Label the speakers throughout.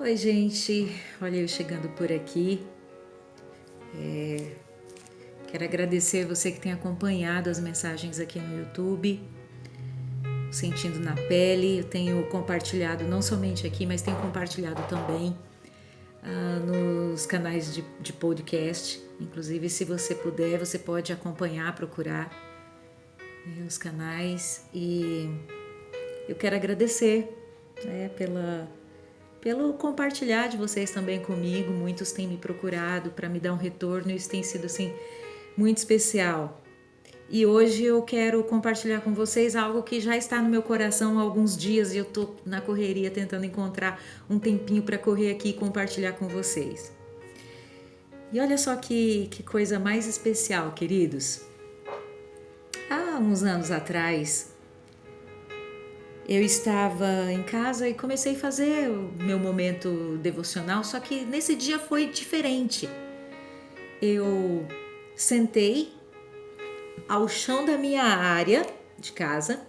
Speaker 1: Oi, gente. Olha eu chegando por aqui. Quero agradecer você que tem acompanhado as mensagens aqui no YouTube, Sentindo na Pele. Eu tenho compartilhado não somente aqui, mas tenho compartilhado também nos canais de podcast. Inclusive, se você puder, você pode acompanhar, procurar os canais. E eu quero agradecer pelo compartilhar de vocês também comigo. Muitos têm me procurado para me dar um retorno e isso tem sido assim muito especial. E hoje eu quero compartilhar com vocês algo que já está no meu coração há alguns dias e eu tô na correria tentando encontrar um tempinho para correr aqui e compartilhar com vocês. E olha só que coisa mais especial, queridos. Há uns anos atrás, eu estava em casa e comecei a fazer o meu momento devocional, só que nesse dia foi diferente. Eu sentei ao chão da minha área de casa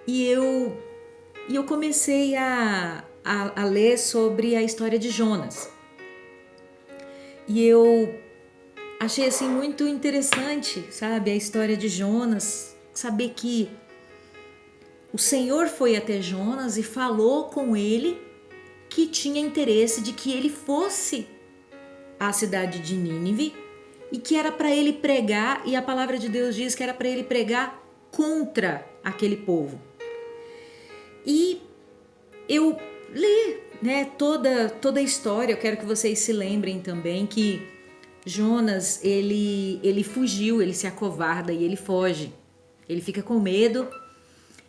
Speaker 1: e eu comecei a ler sobre a história de Jonas. E eu achei assim muito interessante, sabe, a história de Jonas, saber que o Senhor foi até Jonas e falou com ele que tinha interesse de que ele fosse à cidade de Nínive e que era para ele pregar, e a palavra de Deus diz que era para ele pregar contra aquele povo. E eu li, toda a história. Eu quero que vocês se lembrem também que Jonas, ele fugiu, ele se acovarda e ele foge. Ele fica com medo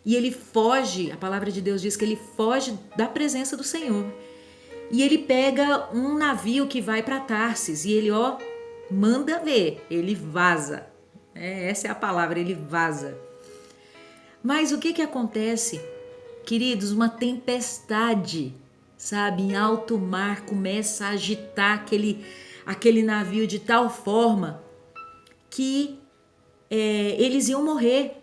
Speaker 1: e ele foge. A palavra de Deus diz que ele foge da presença do Senhor. E ele pega um navio que vai para Tarsis e ele, manda ver, ele vaza. Essa é a palavra, ele vaza. Mas o que acontece? Queridos, uma tempestade, sabe, em alto mar começa a agitar aquele navio de tal forma que eles iam morrer.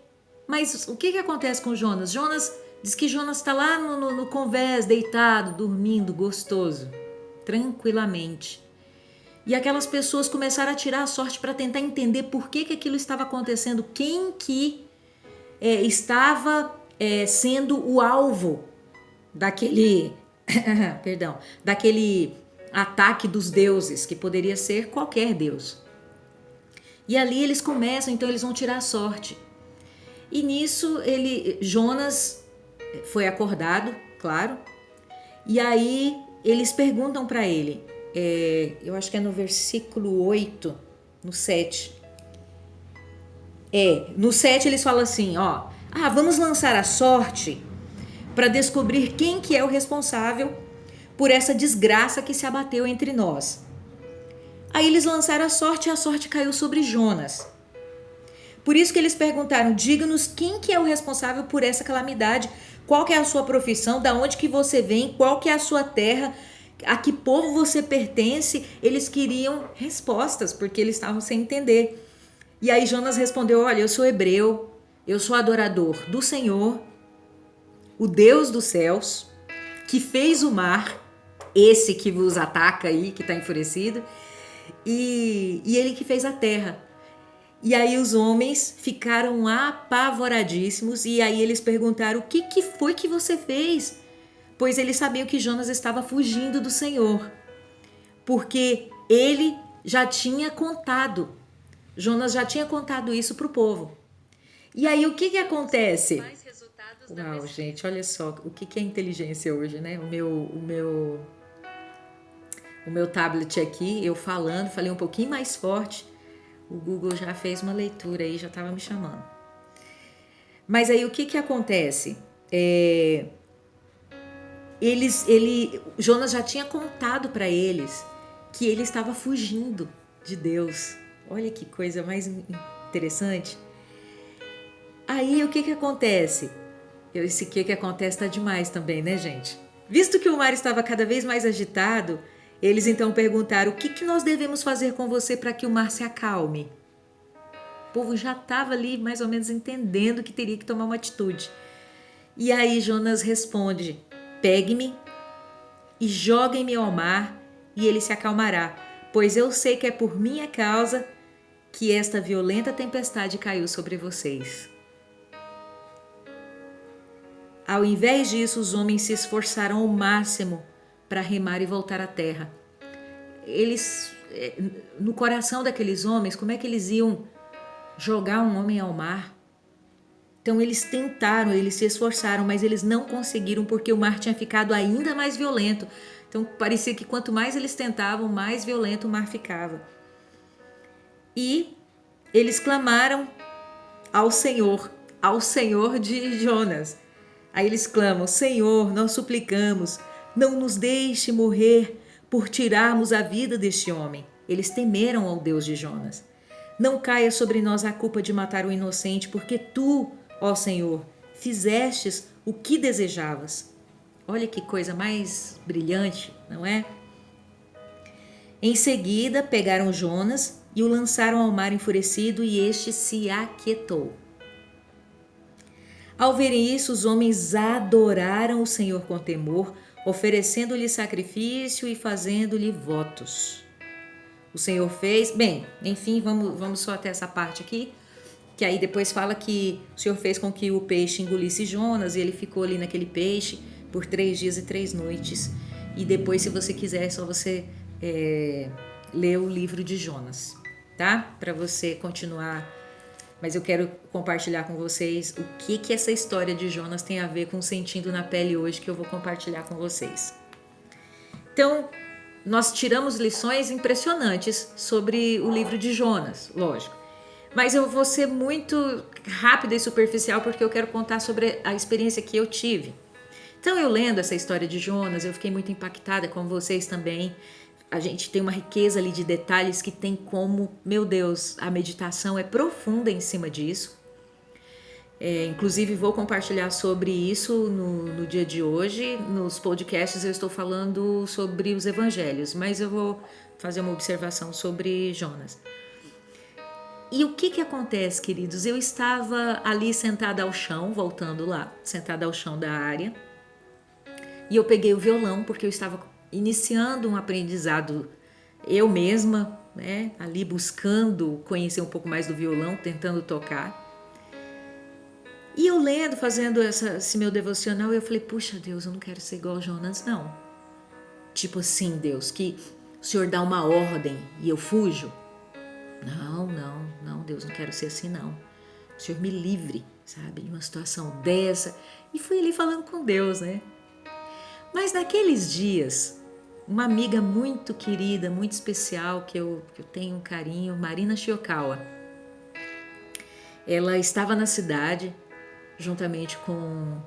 Speaker 1: Mas o que acontece com Jonas? Jonas diz que Jonas está lá no convés, deitado, dormindo, gostoso, tranquilamente. E aquelas pessoas começaram a tirar a sorte para tentar entender por que aquilo estava acontecendo, quem que estava sendo o alvo daquele, daquele ataque dos deuses, que poderia ser qualquer deus. E ali eles começam, então eles vão tirar a sorte. E nisso Jonas foi acordado, claro, e aí eles perguntam para ele, eu acho que é no versículo 8, no 7. No 7 eles falam assim, vamos lançar a sorte para descobrir quem que é o responsável por essa desgraça que se abateu entre nós. Aí eles lançaram a sorte e a sorte caiu sobre Jonas. Por isso que eles perguntaram, diga-nos quem que é o responsável por essa calamidade, qual que é a sua profissão, da onde que você vem, qual que é a sua terra, a que povo você pertence. Eles queriam respostas, porque eles estavam sem entender. E aí Jonas respondeu, olha, eu sou hebreu, eu sou adorador do Senhor, o Deus dos céus, que fez o mar, esse que vos ataca aí, que está enfurecido, e ele que fez a terra. E aí os homens ficaram apavoradíssimos e aí eles perguntaram, o que foi que você fez? Pois eles sabiam que Jonas estava fugindo do Senhor, porque ele já tinha contado, Jonas já tinha contado isso para o povo. E aí o que acontece? Uau, gente, olha só o que é inteligência hoje, né? O meu tablet aqui, eu falei um pouquinho mais forte, o Google já fez uma leitura aí, já estava me chamando. Mas aí o que acontece? Jonas já tinha contado para eles que ele estava fugindo de Deus. Olha que coisa mais interessante. Aí o que acontece? Esse que acontece tá demais também, né, gente? Visto que o mar estava cada vez mais agitado, eles então perguntaram, o que nós devemos fazer com você para que o mar se acalme? O povo já estava ali mais ou menos entendendo que teria que tomar uma atitude. E aí Jonas responde, pegue-me, e joguem-me ao mar, e ele se acalmará, pois eu sei que é por minha causa que esta violenta tempestade caiu sobre vocês. Ao invés disso, os homens se esforçaram ao máximo para remar e voltar à terra. Eles, no coração daqueles homens, como é que eles iam jogar um homem ao mar? Então eles tentaram, eles se esforçaram, mas eles não conseguiram porque o mar tinha ficado ainda mais violento. Então parecia que quanto mais eles tentavam, mais violento o mar ficava. E eles clamaram ao Senhor de Jonas. Aí eles clamam: Senhor, nós suplicamos, não nos deixe morrer por tirarmos a vida deste homem. Eles temeram ao Deus de Jonas. Não caia sobre nós a culpa de matar o inocente, porque tu, ó Senhor, fizestes o que desejavas. Olha que coisa mais brilhante, não é? Em seguida, pegaram Jonas e o lançaram ao mar enfurecido, e este se aquietou. Ao verem isso, os homens adoraram o Senhor com temor, oferecendo-lhe sacrifício e fazendo-lhe votos. O Senhor fez... Bem, enfim, vamos só até essa parte aqui, que aí depois fala que o Senhor fez com que o peixe engolisse Jonas, e ele ficou ali naquele peixe por 3 dias e 3 noites. E depois, se você quiser, é só você ler o livro de Jonas, tá? Para você continuar. Mas eu quero compartilhar com vocês o que essa história de Jonas tem a ver com Sentindo na Pele hoje, que eu vou compartilhar com vocês. Então, nós tiramos lições impressionantes sobre o livro de Jonas, lógico. Mas eu vou ser muito rápida e superficial porque eu quero contar sobre a experiência que eu tive. Então, eu lendo essa história de Jonas, eu fiquei muito impactada, como vocês também. A gente tem uma riqueza ali de detalhes que tem como, meu Deus, a meditação é profunda em cima disso. Inclusive vou compartilhar sobre isso no dia de hoje. Nos podcasts eu estou falando sobre os evangelhos, mas eu vou fazer uma observação sobre Jonas. E o que acontece, queridos? Eu estava ali sentada ao chão, voltando lá, sentada ao chão da área, e eu peguei o violão porque eu estava iniciando um aprendizado eu mesma, né, ali buscando conhecer um pouco mais do violão, tentando tocar. E eu lendo, fazendo esse meu devocional, eu falei, puxa Deus, eu não quero ser igual Jonas, não. Tipo assim, Deus, que o Senhor dá uma ordem e eu fujo. Não, Deus, não quero ser assim, não. O Senhor me livre, sabe, de uma situação dessa. E fui ali falando com Deus, né? Mas naqueles dias, uma amiga muito querida, muito especial, que eu tenho um carinho, Marina Shiokawa, ela estava na cidade, juntamente com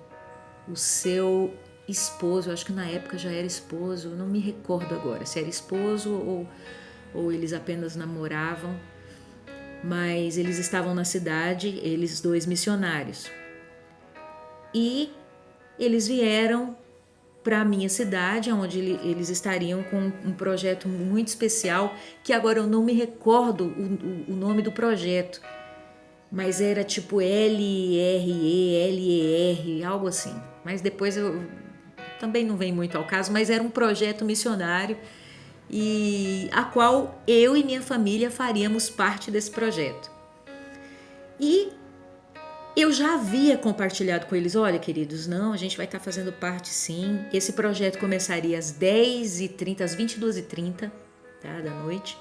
Speaker 1: o seu esposo, eu acho que na época já era esposo, não me recordo agora se era esposo ou eles apenas namoravam, mas eles estavam na cidade, eles 2 missionários. E eles vieram para a minha cidade, onde eles estariam com um projeto muito especial, que agora eu não me recordo o nome do projeto, mas era tipo LRE, algo assim. Mas depois eu também não vem muito ao caso, mas era um projeto missionário e a qual eu e minha família faríamos parte desse projeto. E eu já havia compartilhado com eles, olha queridos, não, a gente vai estar fazendo parte sim. Esse projeto começaria às 10h30, às 22h30, tá, da noite.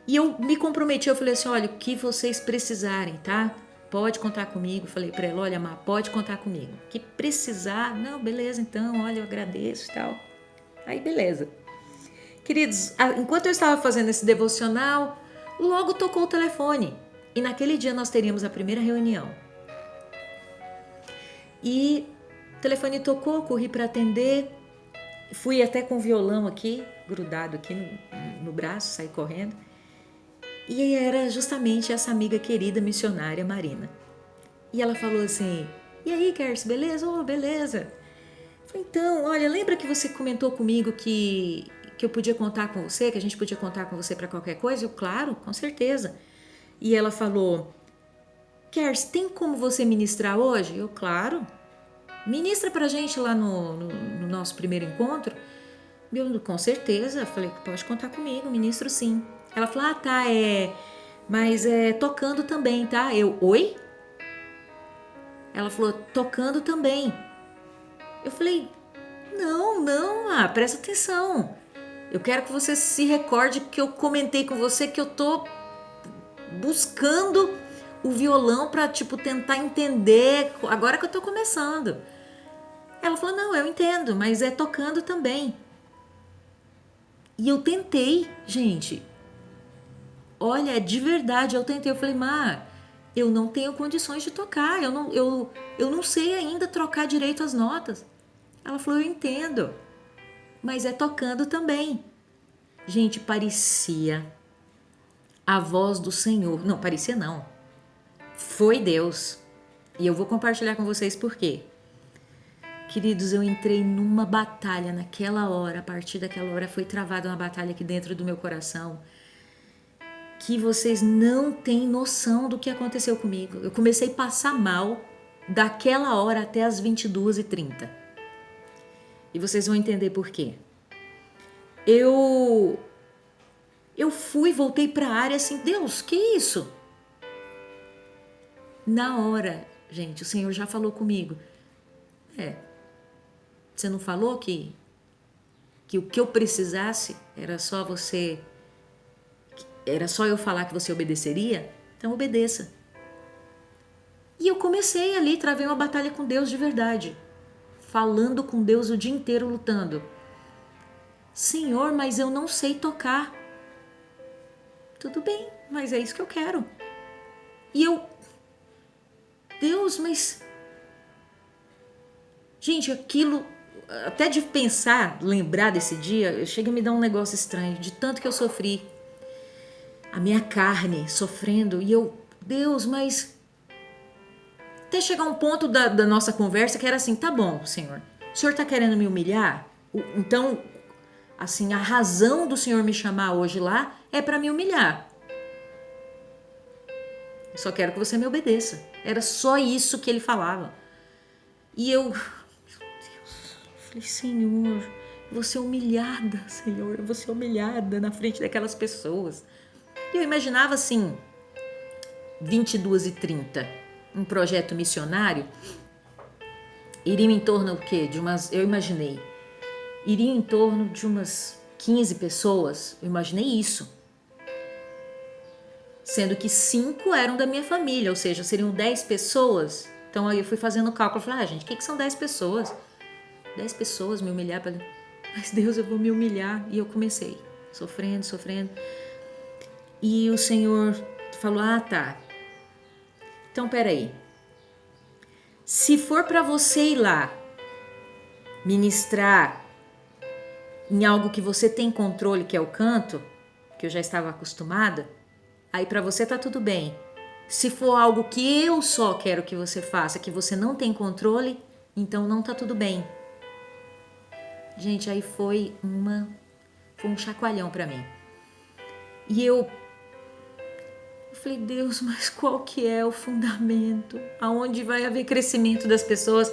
Speaker 1: E eu me comprometi, eu falei assim, olha, o que vocês precisarem, tá? Pode contar comigo. Falei para ela, olha, Má, pode contar comigo. Que precisar, não, beleza, então, olha, eu agradeço e tal. Aí, beleza. Queridos, enquanto eu estava fazendo esse devocional, logo tocou o telefone. E naquele dia nós teríamos a primeira reunião. E o telefone tocou, corri para atender, fui até com o violão aqui, grudado aqui no braço, saí correndo. E era justamente essa amiga querida missionária, Marina. E ela falou assim, e aí, Kers, beleza? Oh, beleza. Eu falei, então, olha, lembra que você comentou comigo que eu podia contar com você, que a gente podia contar com você para qualquer coisa? Eu, claro, com certeza. E ela falou, Kers, tem como você ministrar hoje? Eu, claro. Ministra pra gente lá no nosso primeiro encontro. Eu, com certeza, falei, pode contar comigo, ministro sim. Ela falou, tá, mas é tocando também, tá? Eu, oi? Ela falou, tocando também. Eu falei, não, presta atenção. Eu quero que você se recorde que eu comentei com você que eu tô buscando o violão pra, tipo, tentar entender, agora que eu tô começando. Ela falou, não, eu entendo, mas é tocando também. E eu tentei, gente. Olha, de verdade, eu tentei. Eu falei, eu não tenho condições de tocar. Eu não sei ainda trocar direito as notas. Ela falou, eu entendo. Mas é tocando também. Gente, parecia a voz do Senhor. Não, parecia não. Foi Deus. E eu vou compartilhar com vocês por quê. Queridos, eu entrei numa batalha naquela hora. A partir daquela hora foi travada uma batalha aqui dentro do meu coração, que vocês não têm noção do que aconteceu comigo. Eu comecei a passar mal daquela hora até as 22h30. E vocês vão entender por quê. Eu voltei para a área assim, Deus, que isso? Na hora, gente, o Senhor já falou comigo. Você não falou que o que eu precisasse era só eu falar que você obedeceria? Então obedeça. E eu comecei ali, travei uma batalha com Deus de verdade. Falando com Deus o dia inteiro, lutando. Senhor, mas eu não sei tocar. Tudo bem, mas é isso que eu quero. E eu... Deus, mas... Gente, aquilo... Até de pensar, lembrar desse dia, chega a me dar um negócio estranho. De tanto que eu sofri. A minha carne sofrendo. E eu... Deus, mas... Até chegar um ponto da nossa conversa que era assim, tá bom, Senhor. O Senhor tá querendo me humilhar? Então... Assim, a razão do Senhor me chamar hoje lá é para me humilhar. Eu só quero que você me obedeça. Era só isso que ele falava. E eu, meu Deus, falei, Senhor, eu vou ser humilhada, Senhor, eu vou ser humilhada na frente daquelas pessoas. E eu imaginava assim, 22h30, um projeto missionário, iria em torno do quê? Eu imaginei, iria em torno de umas 15 pessoas, eu imaginei isso. Sendo que 5 eram da minha família, ou seja, seriam 10 pessoas. Então aí eu fui fazendo o cálculo, falei, gente, o que são 10 pessoas? 10 pessoas me humilhar, mas Deus, eu vou me humilhar. E eu comecei, sofrendo. E o Senhor falou, tá, então peraí. Se for para você ir lá ministrar em algo que você tem controle, que é o canto, que eu já estava acostumada, aí para você tá tudo bem. Se for algo que eu só quero que você faça, que você não tem controle, então não tá tudo bem. Gente, aí foi um chacoalhão para mim. E eu falei, Deus, mas qual que é o fundamento? Aonde vai haver crescimento das pessoas?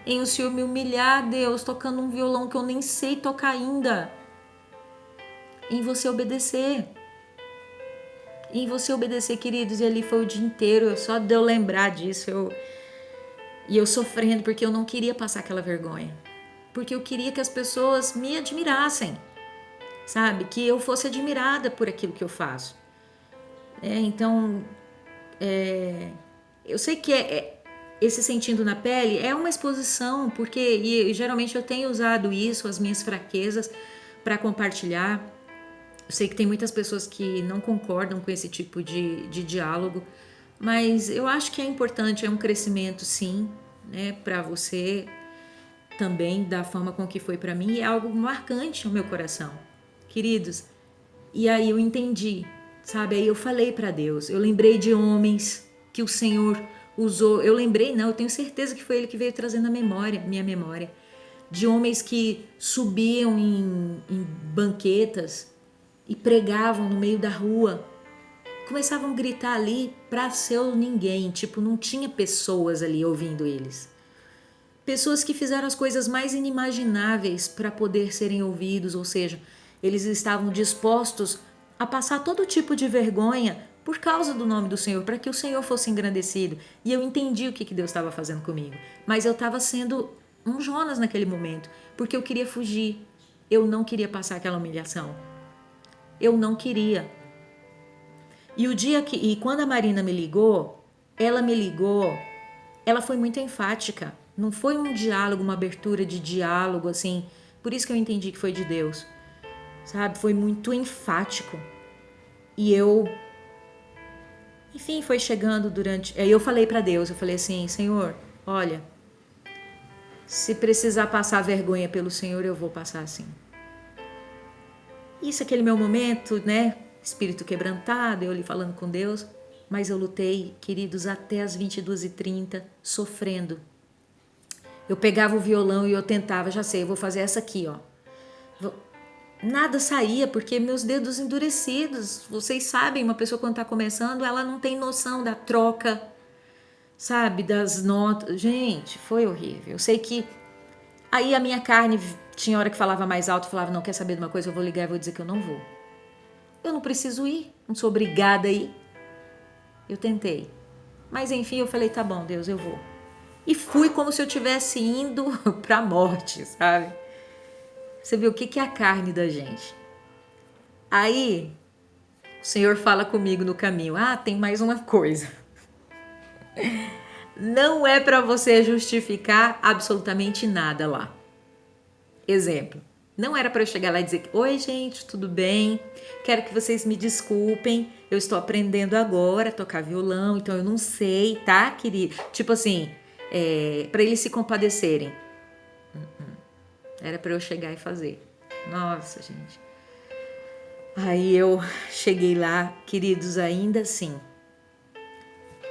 Speaker 1: Em o Senhor me humilhar, Deus, tocando um violão que eu nem sei tocar ainda. Em você obedecer. Em você obedecer, queridos. E ali foi o dia inteiro, só de eu lembrar disso. E eu sofrendo, porque eu não queria passar aquela vergonha. Porque eu queria que as pessoas me admirassem. Sabe? Que eu fosse admirada por aquilo que eu faço. Então, eu sei que esse sentindo na pele é uma exposição, porque e geralmente eu tenho usado isso, as minhas fraquezas, para compartilhar. Eu sei que tem muitas pessoas que não concordam com esse tipo de diálogo, mas eu acho que é importante, é um crescimento sim, né, para você também, da forma com que foi para mim, é algo marcante no meu coração, queridos. E aí eu entendi, sabe? Aí eu falei para Deus, eu lembrei de homens que o Senhor usou, eu tenho certeza que foi Ele que veio trazendo minha memória, de homens que subiam em banquetas e pregavam no meio da rua, começavam a gritar ali para ser ninguém, tipo, não tinha pessoas ali ouvindo eles. pessoas que fizeram as coisas mais inimagináveis para poder serem ouvidos, ou seja, eles estavam dispostos a passar todo tipo de vergonha por causa do nome do Senhor, para que o Senhor fosse engrandecido. E eu entendi o que Deus estava fazendo comigo. Mas eu estava sendo um Jonas naquele momento, porque eu queria fugir. Eu não queria passar aquela humilhação. Eu não queria. E quando a Marina me ligou, ela foi muito enfática. Não foi um diálogo, uma abertura de diálogo, assim. Por isso que eu entendi que foi de Deus. Sabe? Foi muito enfático. E enfim, foi chegando durante... Aí eu falei para Deus, eu falei assim, Senhor, olha, se precisar passar vergonha pelo Senhor, eu vou passar assim. Isso, aquele meu momento, né? Espírito quebrantado, eu ali falando com Deus. Mas eu lutei, queridos, até as 22h30, sofrendo. Eu pegava o violão e eu tentava, já sei, eu vou fazer essa aqui, ó. Nada saía, porque meus dedos endurecidos, vocês sabem, uma pessoa quando tá começando, ela não tem noção da troca, sabe, das notas. Gente, foi horrível. Eu sei que aí a minha carne, tinha hora que falava mais alto, falava, não, quer saber de uma coisa, eu vou ligar e vou dizer que eu não vou. Eu não preciso ir, não sou obrigada a ir. Eu tentei. Mas enfim, eu falei, tá bom, Deus, eu vou. E fui como se eu estivesse indo pra morte, sabe? Você vê o que é a carne da gente. Aí, o Senhor fala comigo no caminho. Ah, tem mais uma coisa. Não é para você justificar absolutamente nada lá. Exemplo. Não era para eu chegar lá e dizer, oi gente, tudo bem? Quero que vocês me desculpem. Eu estou aprendendo agora a tocar violão, então eu não sei, tá, querido? Tipo assim, para eles se compadecerem. Era para eu chegar e fazer. Nossa, gente. Aí eu cheguei lá, queridos, ainda assim.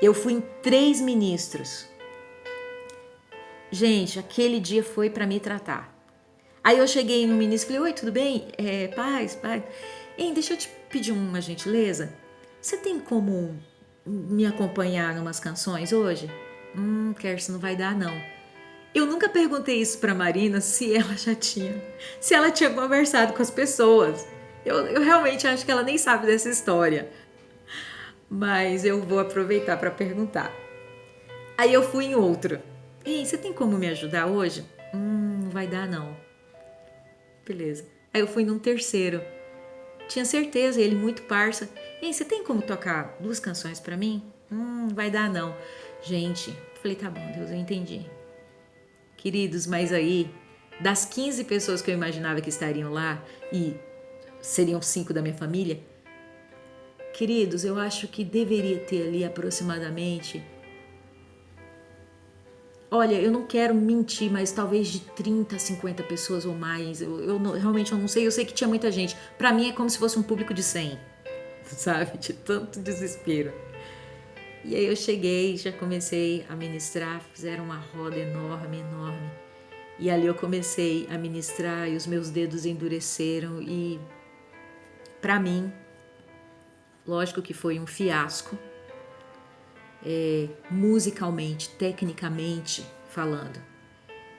Speaker 1: Eu fui em 3 ministros. Gente, aquele dia foi para me tratar. Aí eu cheguei no ministro e falei, oi, tudo bem? Paz. Hein, deixa eu te pedir uma gentileza. Você tem como me acompanhar em umas canções hoje? Kersi, não vai dar não. Eu nunca perguntei isso pra Marina se ela tinha conversado com as pessoas. Eu realmente acho que ela nem sabe dessa história. Mas eu vou aproveitar para perguntar. Aí eu fui em outro. Ei, você tem como me ajudar hoje? Não vai dar não. Beleza. Aí eu fui num terceiro. Tinha certeza, ele muito parça. Ei, você tem como tocar 2 canções para mim? Não vai dar não. Gente, falei, tá bom, Deus, eu entendi. Queridos, mas aí, das 15 pessoas que eu imaginava que estariam lá, e seriam 5 da minha família, queridos, eu acho que deveria ter ali aproximadamente... Olha, eu não quero mentir, mas talvez de 30 a 50 pessoas ou mais. Realmente eu não sei. Eu sei que tinha muita gente. Pra mim é como se fosse um público de 100, sabe? De tanto desespero. E aí eu cheguei, já comecei a ministrar. Fizeram uma roda enorme. E ali eu comecei a ministrar e os meus dedos endureceram. E pra mim, lógico que foi um fiasco. Musicalmente, tecnicamente falando.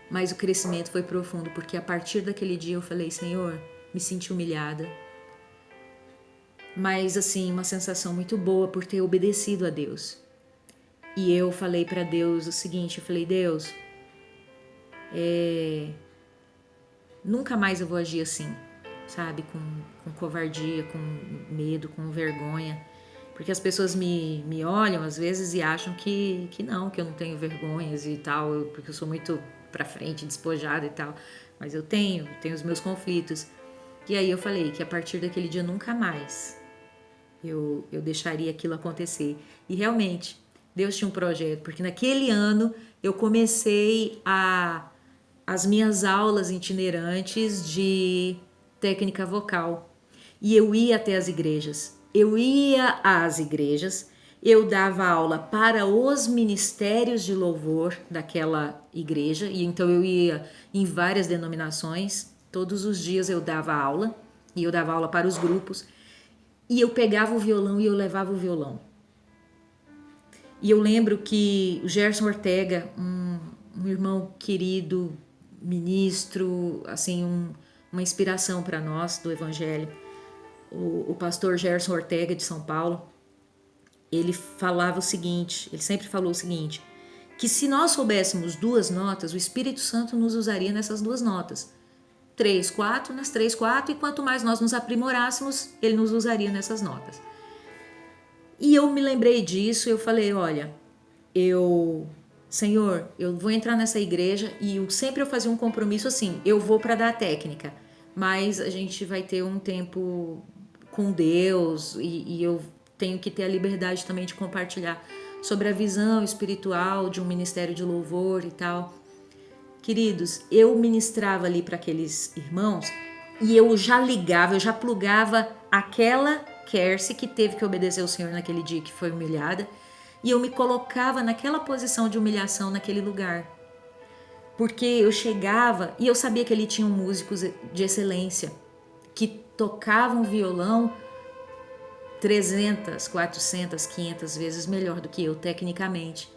Speaker 1: Mas o crescimento foi profundo, porque a partir daquele dia eu falei, Senhor, me senti humilhada. Mas assim, uma sensação muito boa por ter obedecido a Deus. E eu falei para Deus o seguinte, eu falei, Deus, nunca mais eu vou agir assim, sabe? Com covardia, com medo, com vergonha. Porque as pessoas me olham às vezes e acham que não, que eu não tenho vergonhas e tal, porque eu sou muito pra frente, despojada e tal. Mas eu tenho os meus conflitos. E aí eu falei que a partir daquele dia nunca mais eu deixaria aquilo acontecer. E realmente, Deus tinha um projeto, porque naquele ano eu comecei as minhas aulas itinerantes de técnica vocal. E eu ia até as igrejas. Eu dava aula para os ministérios de louvor daquela igreja, e então eu ia em várias denominações, todos os dias eu dava aula, e eu dava aula para os grupos, e eu pegava o violão e eu levava o violão. E eu lembro que o Gerson Ortega, um irmão querido, ministro, assim, uma inspiração para nós do Evangelho, o pastor Gerson Ortega de São Paulo. Ele falava o seguinte, ele sempre falou o seguinte, que se nós soubéssemos 2 notas, o Espírito Santo nos usaria nessas 2 notas. 3, 4, nas 3, 4, e quanto mais nós nos aprimorássemos, ele nos usaria nessas notas. E eu me lembrei disso, eu falei, olha, Senhor, eu vou entrar nessa igreja e sempre eu fazia um compromisso assim, eu vou para dar técnica, mas a gente vai ter um tempo com Deus e eu tenho que ter a liberdade também de compartilhar sobre a visão espiritual de um ministério de louvor e tal. Queridos, eu ministrava ali para aqueles irmãos e eu já ligava, eu já plugava aquela Kersi que teve que obedecer ao Senhor naquele dia que foi humilhada, e eu me colocava naquela posição de humilhação naquele lugar. Porque eu chegava e eu sabia que ele tinha músicos de excelência que tocavam violão 300, 400, 500 vezes melhor do que eu tecnicamente.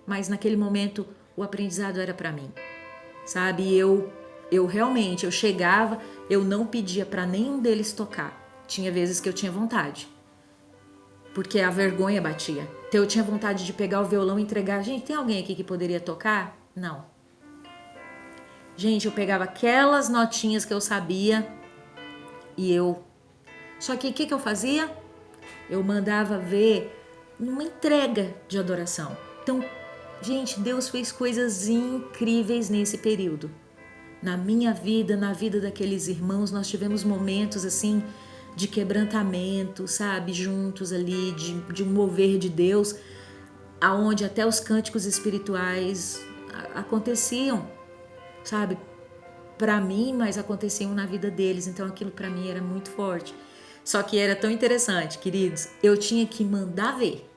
Speaker 1: Mas naquele momento o aprendizado era para mim. Sabe, eu realmente, eu chegava, eu não pedia para nenhum deles tocar. Tinha vezes que eu tinha vontade, porque a vergonha batia. Então eu tinha vontade de pegar o violão e entregar. Gente, tem alguém aqui que poderia tocar? Não. Gente, eu pegava aquelas notinhas que eu sabia e eu... Só que o que eu fazia? Eu mandava ver numa entrega de adoração. Então, gente, Deus fez coisas incríveis nesse período. Na minha vida, na vida daqueles irmãos, nós tivemos momentos assim de quebrantamento, sabe? Juntos ali, de um mover de Deus, aonde até os cânticos espirituais aconteciam, sabe? Para mim, mas aconteciam na vida deles. Então aquilo para mim era muito forte. Só que era tão interessante, queridos. Eu tinha que mandar ver,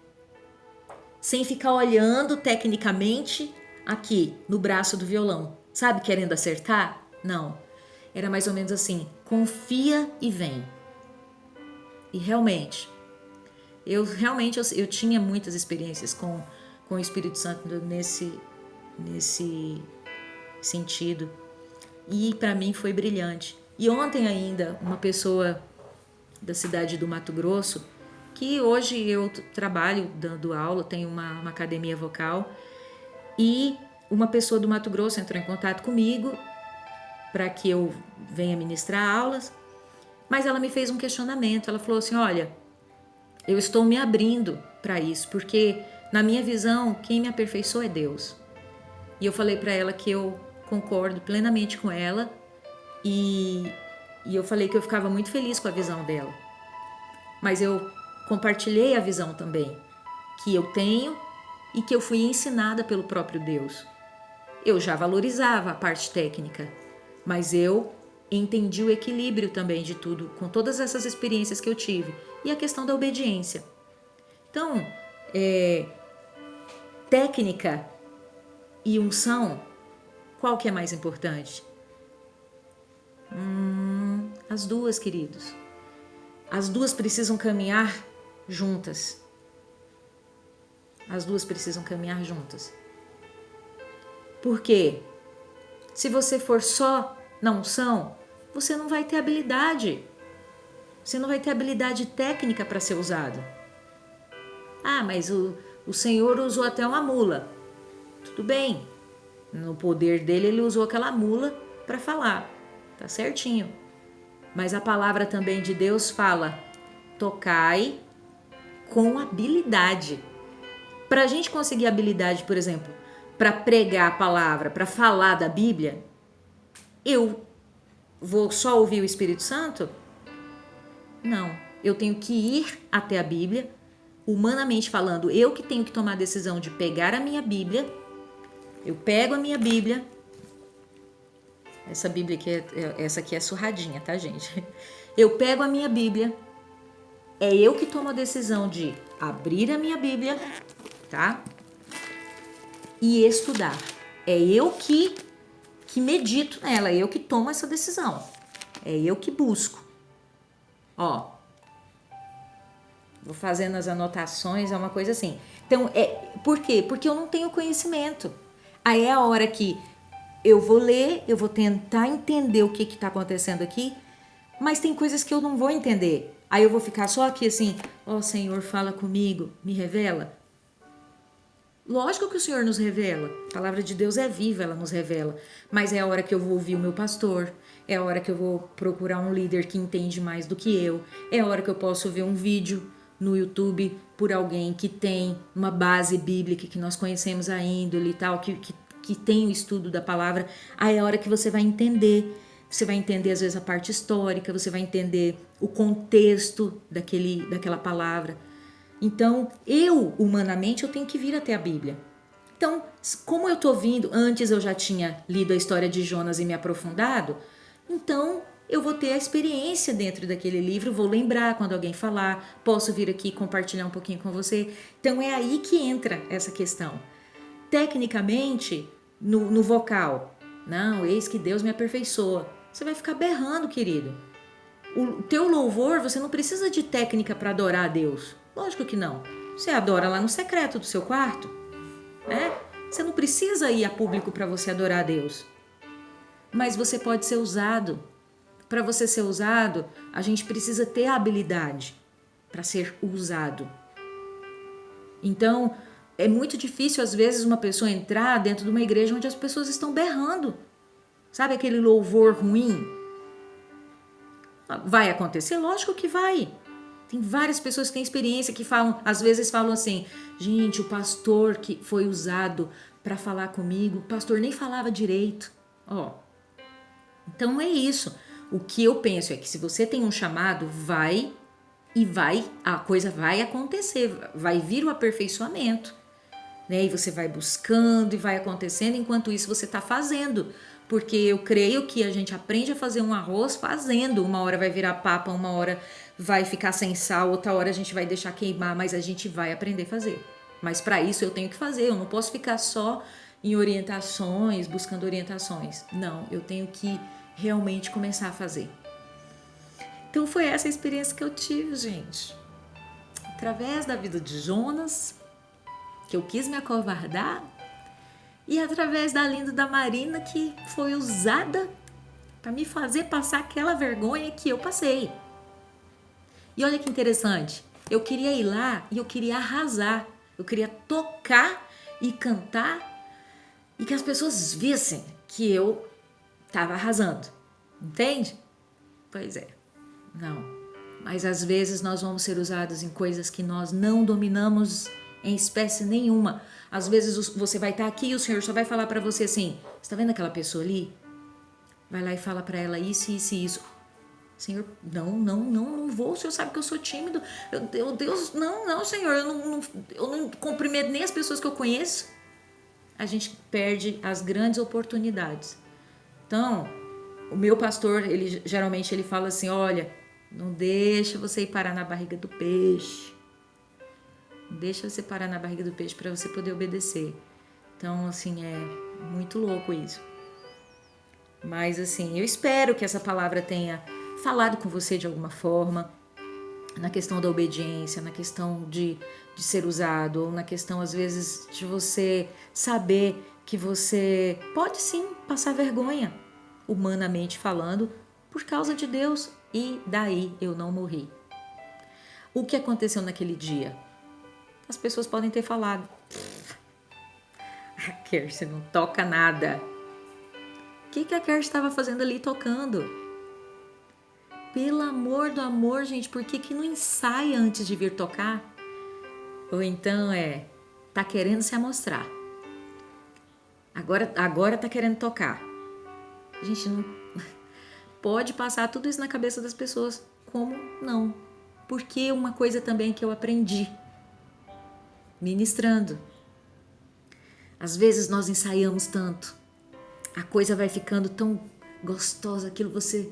Speaker 1: sem ficar olhando tecnicamente aqui no braço do violão, sabe, querendo acertar? Não, era mais ou menos assim, confia e vem. E realmente, eu tinha muitas experiências com o Espírito Santo nesse sentido, e para mim foi brilhante. E ontem ainda, uma pessoa da cidade do Mato Grosso, que hoje eu trabalho dando aula, tenho uma academia vocal, e uma pessoa do Mato Grosso entrou em contato comigo para que eu venha ministrar aulas, mas ela me fez um questionamento. Ela falou assim, olha, eu estou me abrindo para isso, porque na minha visão, quem me aperfeiçoa é Deus. E eu falei para ela que eu concordo plenamente com ela, e eu falei que eu ficava muito feliz com a visão dela. Mas eu compartilhei a visão também, que eu tenho e que eu fui ensinada pelo próprio Deus. Eu já valorizava a parte técnica, mas eu entendi o equilíbrio também de tudo, com todas essas experiências que eu tive, e a questão da obediência. Então, técnica e unção, qual que é mais importante? As duas, queridos. As duas precisam caminhar juntas. As duas precisam caminhar juntas. Por quê? Se você for só na unção, você não vai ter habilidade. Você não vai ter habilidade técnica para ser usado. Ah, mas o Senhor usou até uma mula. Tudo bem. No poder dele, ele usou aquela mula para falar. Tá certinho. Mas a palavra também de Deus fala, tocai com habilidade. Para a gente conseguir habilidade, por exemplo, para pregar a palavra, para falar da Bíblia, eu vou só ouvir o Espírito Santo? Não, eu tenho que ir até a Bíblia, humanamente falando, eu que tenho que tomar a decisão de pegar a minha Bíblia, eu pego a minha Bíblia, essa Bíblia aqui, essa aqui é surradinha, tá, gente? Eu pego a minha Bíblia, é eu que tomo a decisão de abrir a minha Bíblia, tá? E estudar. É eu que medito nela, é eu que tomo essa decisão. É eu que busco. Ó, vou fazendo as anotações, é uma coisa assim. Então, por quê? Porque eu não tenho conhecimento. Aí é a hora que eu vou ler, eu vou tentar entender o que está acontecendo aqui, mas tem coisas que eu não vou entender. Aí eu vou ficar só aqui assim, ó Senhor, fala comigo, me revela. Lógico que o Senhor nos revela. A palavra de Deus é viva, ela nos revela. Mas é a hora que eu vou ouvir o meu pastor. É a hora que eu vou procurar um líder que entende mais do que eu. É a hora que eu posso ver um vídeo no YouTube por alguém que tem uma base bíblica, que nós conhecemos a índole e tal, que tem o estudo da palavra. Aí é a hora que você vai entender. Você vai entender, às vezes, a parte histórica. Você vai entender o contexto daquela palavra. Então, humanamente, eu tenho que vir até a Bíblia. Então, como eu tô vindo, antes eu já tinha lido a história de Jonas e me aprofundado, então eu vou ter a experiência dentro daquele livro, vou lembrar quando alguém falar, posso vir aqui compartilhar um pouquinho com você. Então é aí que entra essa questão. Tecnicamente, no vocal, não, eis que Deus me aperfeiçoa. Você vai ficar berrando, querido. O teu louvor, você não precisa de técnica para adorar a Deus. Lógico que não. Você adora lá no secreto do seu quarto, né? Você não precisa ir a público para você adorar a Deus. Mas você pode ser usado. Para você ser usado, a gente precisa ter a habilidade para ser usado. Então, é muito difícil às vezes uma pessoa entrar dentro de uma igreja onde as pessoas estão berrando. Sabe aquele louvor ruim? Vai acontecer? Lógico que vai. Tem várias pessoas que têm experiência que falam, às vezes falam assim, gente, o pastor que foi usado para falar comigo, o pastor nem falava direito. Ó, então é isso. O que eu penso é que se você tem um chamado, a coisa vai acontecer, vai vir o aperfeiçoamento, né? E você vai buscando e vai acontecendo, enquanto isso você está fazendo. Porque eu creio que a gente aprende a fazer um arroz fazendo. Uma hora vai virar papa, uma hora vai ficar sem sal, outra hora a gente vai deixar queimar, mas a gente vai aprender a fazer. Mas para isso eu tenho que fazer, eu não posso ficar só em orientações, buscando orientações. Não, eu tenho que realmente começar a fazer. Então foi essa a experiência que eu tive, gente. Através da vida de Jonas, que eu quis me acovardar, e através da Linda da Marina, que foi usada para me fazer passar aquela vergonha que eu passei. E olha que interessante, eu queria ir lá e eu queria arrasar, eu queria tocar e cantar e que as pessoas vissem que eu estava arrasando, entende? Pois é, não. Mas às vezes nós vamos ser usados em coisas que nós não dominamos em espécie nenhuma. Às vezes você vai estar aqui e o Senhor só vai falar para você assim, você tá vendo aquela pessoa ali? Vai lá e fala para ela isso, isso e isso. Senhor, não vou, o Senhor sabe que eu sou tímido. Deus, não, Senhor, eu não cumprimento nem as pessoas que eu conheço. A gente perde as grandes oportunidades. Então, o meu pastor, geralmente ele fala assim, olha, não deixa você ir parar na barriga do peixe. Não deixa você parar na barriga do peixe para você poder obedecer. Então, assim, é muito louco isso. Mas, assim, eu espero que essa palavra tenha falado com você de alguma forma, na questão da obediência, na questão de ser usado, ou na questão, às vezes, de você saber que você pode sim passar vergonha, humanamente falando, por causa de Deus, e daí eu não morri. O que aconteceu naquele dia? As pessoas podem ter falado, a Kersi não toca nada. O que a Kersi estava fazendo ali tocando? Pelo amor do amor, gente, por que não ensaia antes de vir tocar? Ou então tá querendo se amostrar. Agora tá querendo tocar. Gente, não pode passar tudo isso na cabeça das pessoas. Como não? Porque uma coisa também que eu aprendi ministrando. Às vezes nós ensaiamos tanto. A coisa vai ficando tão gostosa, aquilo você...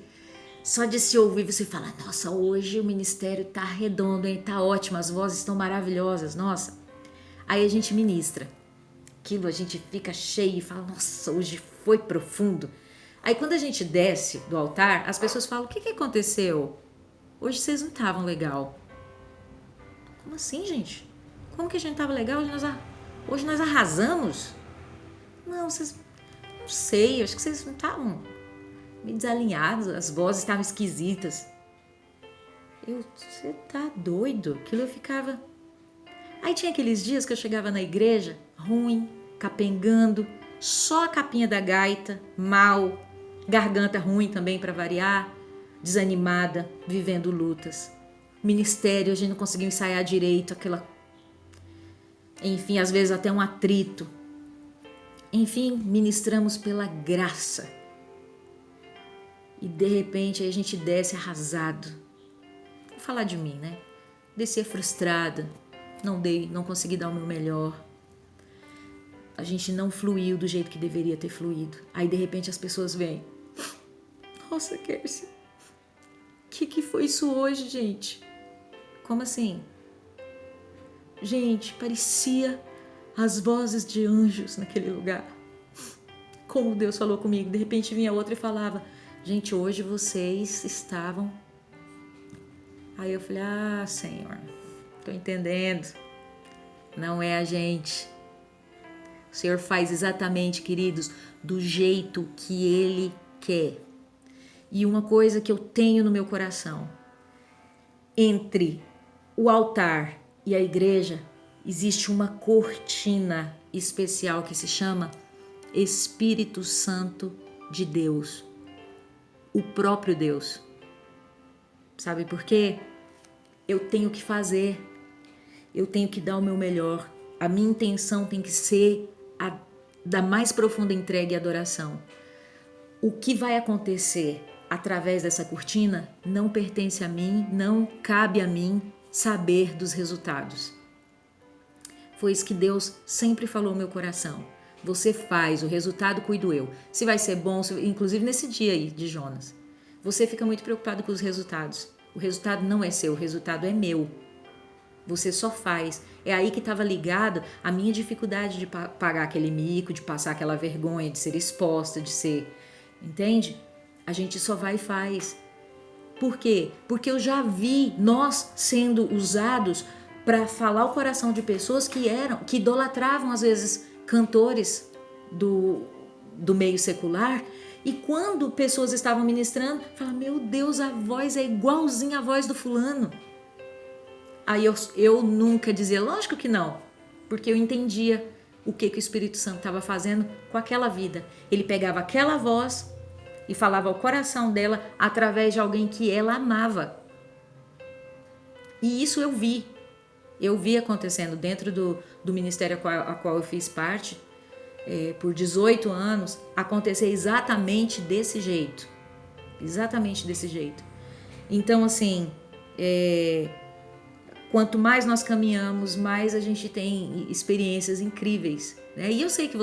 Speaker 1: Só de se ouvir você fala, nossa, hoje o ministério tá redondo, hein? Tá ótimo, as vozes estão maravilhosas, nossa. Aí a gente ministra. Aquilo a gente fica cheio e fala, nossa, hoje foi profundo. Aí quando a gente desce do altar, as pessoas falam, o que aconteceu? Hoje vocês não estavam legal. Como assim, gente? Como que a gente tava legal? Hoje nós arrasamos? Não, vocês, não sei, acho que vocês não estavam meio desalinhados, as vozes estavam esquisitas. Você tá doido? Aquilo eu ficava... Aí tinha aqueles dias que eu chegava na igreja, ruim, capengando, só a capinha da gaita, mal, garganta ruim também para variar, desanimada, vivendo lutas. Ministério, a gente não conseguiu ensaiar direito, aquela... Enfim, às vezes até um atrito. Enfim, ministramos pela graça. E de repente aí a gente desce arrasado. Vou falar de mim, né? Descia frustrada, não consegui dar o meu melhor. A gente não fluiu do jeito que deveria ter fluído. Aí de repente as pessoas vêm. Nossa, Kércia, que foi isso hoje, gente? Como assim? Gente, parecia as vozes de anjos naquele lugar. Como Deus falou comigo. De repente vinha outra e falava: gente, hoje vocês estavam... Aí eu falei: ah, Senhor, tô entendendo. Não é a gente. O Senhor faz exatamente, queridos, do jeito que Ele quer. E uma coisa que eu tenho no meu coração: entre o altar e a igreja existe uma cortina especial que se chama Espírito Santo de Deus, o próprio Deus. Sabe por quê? Eu tenho que fazer, eu tenho que dar o meu melhor. A minha intenção tem que ser a da mais profunda entrega e adoração. O que vai acontecer através dessa cortina não pertence a mim, não cabe a mim saber dos resultados. Foi isso que Deus sempre falou no meu coração. Você faz, o resultado cuido eu. Se vai ser bom, inclusive nesse dia aí de Jonas. Você fica muito preocupado com os resultados. O resultado não é seu, o resultado é meu. Você só faz. É aí que estava ligado a minha dificuldade de pagar aquele mico, de passar aquela vergonha, de ser exposta, de ser... Entende? A gente só vai e faz. Por quê? Porque eu já vi nós sendo usados para falar o coração de pessoas que idolatravam às vezes cantores do meio secular, e quando pessoas estavam ministrando, falavam: meu Deus, a voz é igualzinha à voz do fulano. Aí eu nunca dizia, lógico que não, porque eu entendia o que o Espírito Santo estava fazendo com aquela vida. Ele pegava aquela voz e falava ao coração dela através de alguém que ela amava. E isso eu vi. Eu vi acontecendo dentro do ministério a qual eu fiz parte, por 18 anos, acontecer exatamente desse jeito. Exatamente desse jeito. Então, assim, quanto mais nós caminhamos, mais a gente tem experiências incríveis, né? E eu sei que você